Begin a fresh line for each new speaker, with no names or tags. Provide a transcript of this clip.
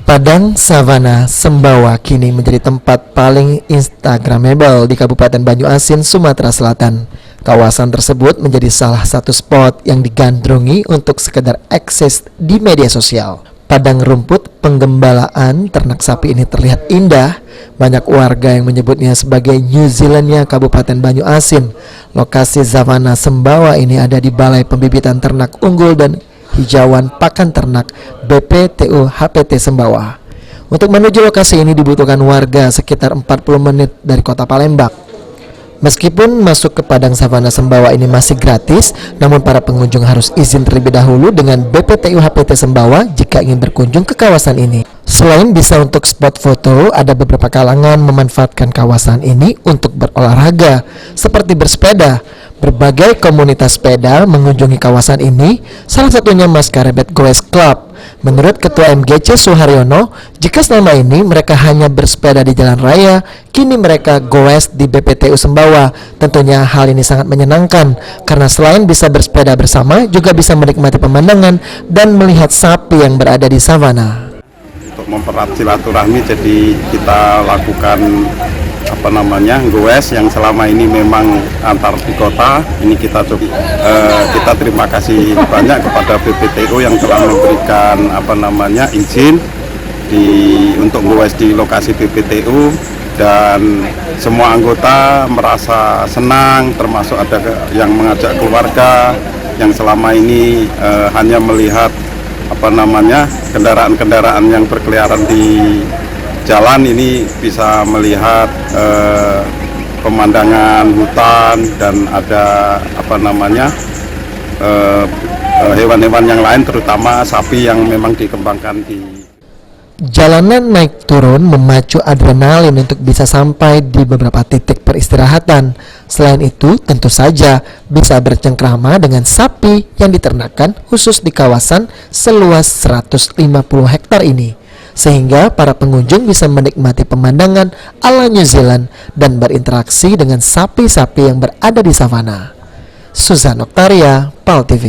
Padang Savana Sembawa kini menjadi tempat paling instagramable di Kabupaten Banyuasin, Sumatera Selatan. Kawasan tersebut menjadi salah satu spot yang digandrungi untuk sekedar eksis di media sosial. Padang rumput penggembalaan ternak sapi ini terlihat indah. Banyak warga yang menyebutnya sebagai New Zealandnya Kabupaten Banyuasin. Lokasi Savana Sembawa ini ada di Balai Pembibitan Ternak Unggul dan Hijauan Pakan Ternak BPTU HPT Sembawa. Untuk menuju lokasi ini dibutuhkan warga sekitar 40 menit dari kota Palembang. Meskipun masuk ke Padang Savana Sembawa ini masih gratis, namun para pengunjung harus izin terlebih dahulu dengan BPTU HPT Sembawa jika ingin berkunjung ke kawasan ini. Selain bisa untuk spot foto, ada beberapa kalangan memanfaatkan kawasan ini untuk berolahraga, seperti bersepeda. Berbagai komunitas sepeda mengunjungi kawasan ini, salah satunya Maskarebet Goes Club. Menurut Ketua MGC Suharyono, jika selama ini mereka hanya bersepeda di jalan raya, kini mereka goes di BPTU Sembawa. Tentunya hal ini sangat menyenangkan, karena selain bisa bersepeda bersama, juga bisa menikmati pemandangan dan melihat sapi yang berada di savana.
Untuk mempererat silaturahmi, jadi kita lakukan goes yang selama ini memang antar di kota. Ini kita terima kasih banyak kepada BPTU yang telah memberikan izin untuk goes di lokasi BPTU, dan semua anggota merasa senang, termasuk ada yang mengajak keluarga yang selama ini hanya melihat kendaraan-kendaraan yang berkeliaran di jalan. Ini bisa melihat pemandangan hutan dan ada hewan-hewan yang lain, terutama sapi yang memang dikembangkan di
Jalanan naik turun memacu adrenalin untuk bisa sampai di beberapa titik peristirahatan. Selain itu, tentu saja bisa bercengkrama dengan sapi yang diternakan khusus di kawasan seluas 150 hektar ini, sehingga para pengunjung bisa menikmati pemandangan ala New Zealand dan berinteraksi dengan sapi-sapi yang berada di savana. Suzan Oktaria, PAL TV.